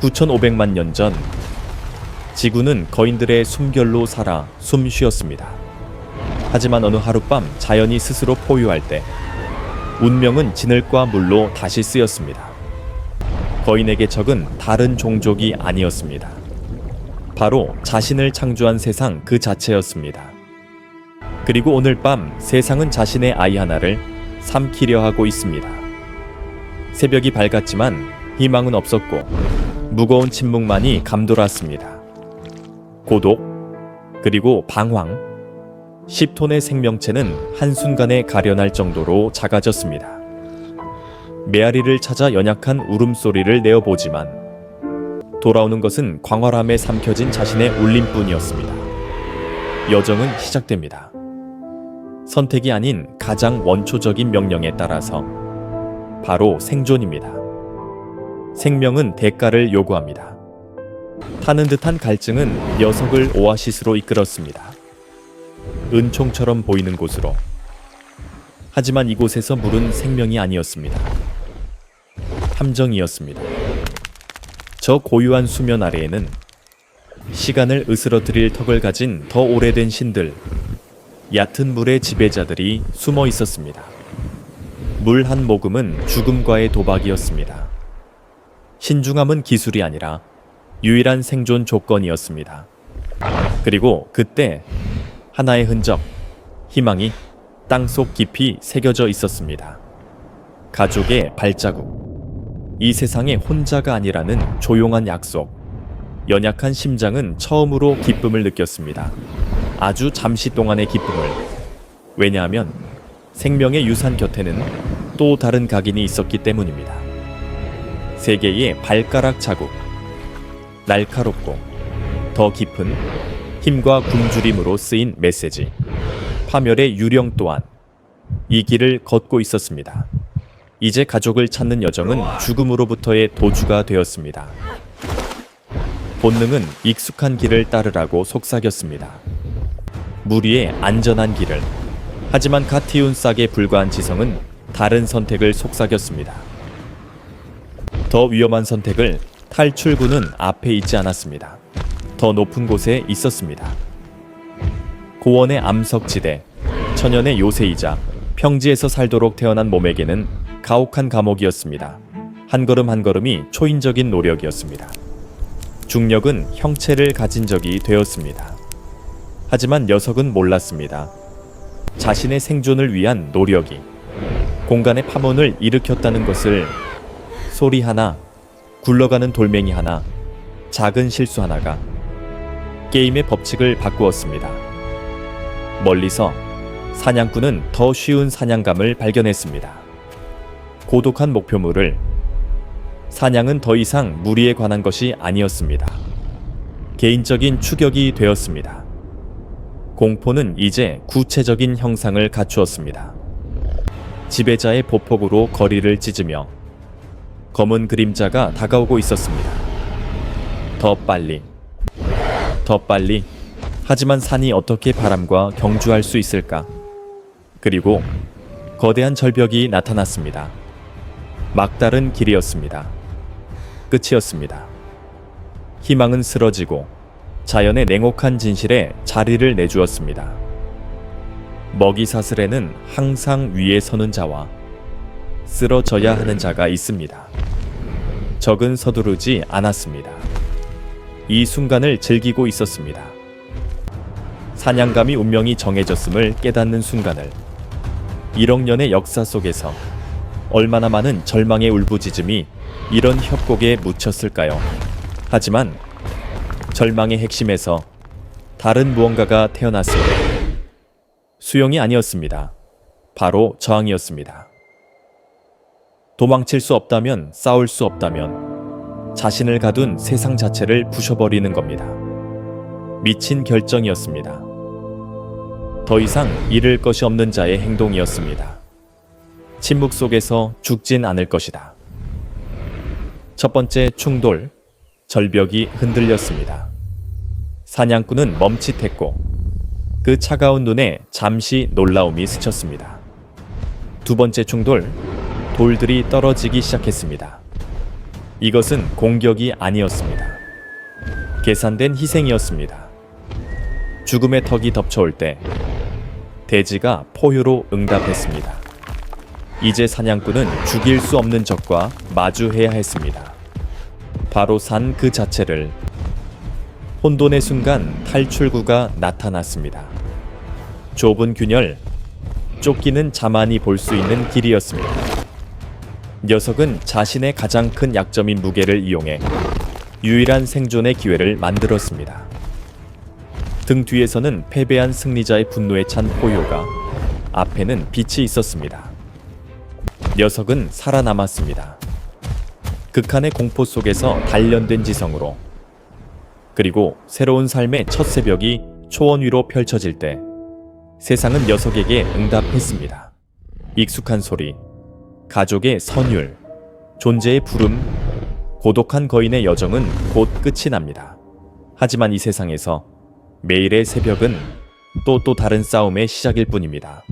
9,500만 년 전, 지구는 거인들의 숨결로 살아 숨 쉬었습니다. 하지만 어느 하룻밤 자연이 스스로 포효할 때 운명은 진흙과 물로 다시 쓰였습니다. 거인에게 적은 다른 종족이 아니었습니다. 바로 자신을 창조한 세상 그 자체였습니다. 그리고 오늘 밤 세상은 자신의 아이 하나를 삼키려 하고 있습니다. 새벽이 밝았지만 희망은 없었고 무거운 침묵만이 감돌았습니다. 고독, 그리고 방황, 10톤의 생명체는 한순간에 가련할 정도로 작아졌습니다. 메아리를 찾아 연약한 울음소리를 내어보지만 돌아오는 것은 광활함에 삼켜진 자신의 울림뿐이었습니다. 여정은 시작됩니다. 선택이 아닌 가장 원초적인 명령에 따라서 바로 생존입니다. 생명은 대가를 요구합니다. 타는 듯한 갈증은 녀석을 오아시스로 이끌었습니다. 은총처럼 보이는 곳으로. 하지만 이곳에서 물은 생명이 아니었습니다. 함정이었습니다. 저 고요한 수면 아래에는 시간을 으스러뜨릴 턱을 가진 더 오래된 신들, 얕은 물의 지배자들이 숨어 있었습니다. 물 한 모금은 죽음과의 도박이었습니다. 신중함은 기술이 아니라 유일한 생존 조건이었습니다. 그리고 그때 하나의 흔적, 희망이 땅속 깊이 새겨져 있었습니다. 가족의 발자국. 이 세상에 혼자가 아니라는 조용한 약속. 연약한 심장은 처음으로 기쁨을 느꼈습니다. 아주 잠시 동안의 기쁨을. 왜냐하면 생명의 유산 곁에는 또 다른 각인이 있었기 때문입니다. 세 개의 발가락 자국. 날카롭고 더 깊은 힘과 굶주림으로 쓰인 메시지. 파멸의 유령 또한 이 길을 걷고 있었습니다. 이제 가족을 찾는 여정은 죽음으로부터의 도주가 되었습니다. 본능은 익숙한 길을 따르라고 속삭였습니다. 무리의 안전한 길을. 하지만 갓 틔운 싹에 불과한 지성은 다른 선택을 속삭였습니다. 더 위험한 선택을 탈출구는 앞에 있지 않았습니다. 더 높은 곳에 있었습니다. 고원의 암석지대, 천연의 요새이자 평지에서 살도록 태어난 몸에게는 가혹한 감옥이었습니다. 한 걸음 한 걸음이 초인적인 노력이었습니다. 중력은 형체를 가진 적이 되었습니다. 하지만 녀석은 몰랐습니다. 자신의 생존을 위한 노력이 공간의 파문을 일으켰다는 것을. 소리 하나, 굴러가는 돌멩이 하나, 작은 실수 하나가 게임의 법칙을 바꾸었습니다. 멀리서 사냥꾼은 더 쉬운 사냥감을 발견했습니다. 고독한 목표물을. 사냥은 더 이상 무리에 관한 것이 아니었습니다. 개인적인 추격이 되었습니다. 공포는 이제 구체적인 형상을 갖추었습니다. 지배자의 보폭으로 거리를 찢으며 검은 그림자가 다가오고 있었습니다. 더 빨리, 더 빨리. 하지만 산이 어떻게 바람과 경주할 수 있을까? 그리고 거대한 절벽이 나타났습니다. 막다른 길이었습니다. 끝이었습니다. 희망은 쓰러지고 자연의 냉혹한 진실에 자리를 내주었습니다. 먹이 사슬에는 항상 위에 서는 자와 쓰러져야 하는 자가 있습니다. 적은 서두르지 않았습니다. 이 순간을 즐기고 있었습니다. 사냥감이 운명이 정해졌음을 깨닫는 순간을. 1억 년의 역사 속에서 얼마나 많은 절망의 울부짖음이 이런 협곡에 묻혔을까요? 하지만 절망의 핵심에서 다른 무언가가 태어났을 때 수용이 아니었습니다. 바로 저항이었습니다. 도망칠 수 없다면, 싸울 수 없다면 자신을 가둔 세상 자체를 부셔버리는 겁니다. 미친 결정이었습니다. 더 이상 잃을 것이 없는 자의 행동이었습니다. 침묵 속에서 죽진 않을 것이다. 첫 번째 충돌, 절벽이 흔들렸습니다. 사냥꾼은 멈칫했고 그 차가운 눈에 잠시 놀라움이 스쳤습니다. 두 번째 충돌, 돌들이 떨어지기 시작했습니다. 이것은 공격이 아니었습니다. 계산된 희생이었습니다. 죽음의 턱이 덮쳐올 때 대지가 포효로 응답했습니다. 이제 사냥꾼은 죽일 수 없는 적과 마주해야 했습니다. 바로 산 그 자체를. 혼돈의 순간 탈출구가 나타났습니다. 좁은 균열, 쫓기는 자만이 볼 수 있는 길이었습니다. 녀석은 자신의 가장 큰 약점인 무게를 이용해 유일한 생존의 기회를 만들었습니다. 등 뒤에서는 패배한 승리자의 분노에 찬 포효가, 앞에는 빛이 있었습니다. 녀석은 살아남았습니다. 극한의 공포 속에서 단련된 지성으로. 그리고 새로운 삶의 첫 새벽이 초원 위로 펼쳐질 때 세상은 녀석에게 응답했습니다. 익숙한 소리, 가족의 선율, 존재의 부름, 고독한 거인의 여정은 곧 끝이 납니다. 하지만 이 세상에서 매일의 새벽은 또 다른 싸움의 시작일 뿐입니다.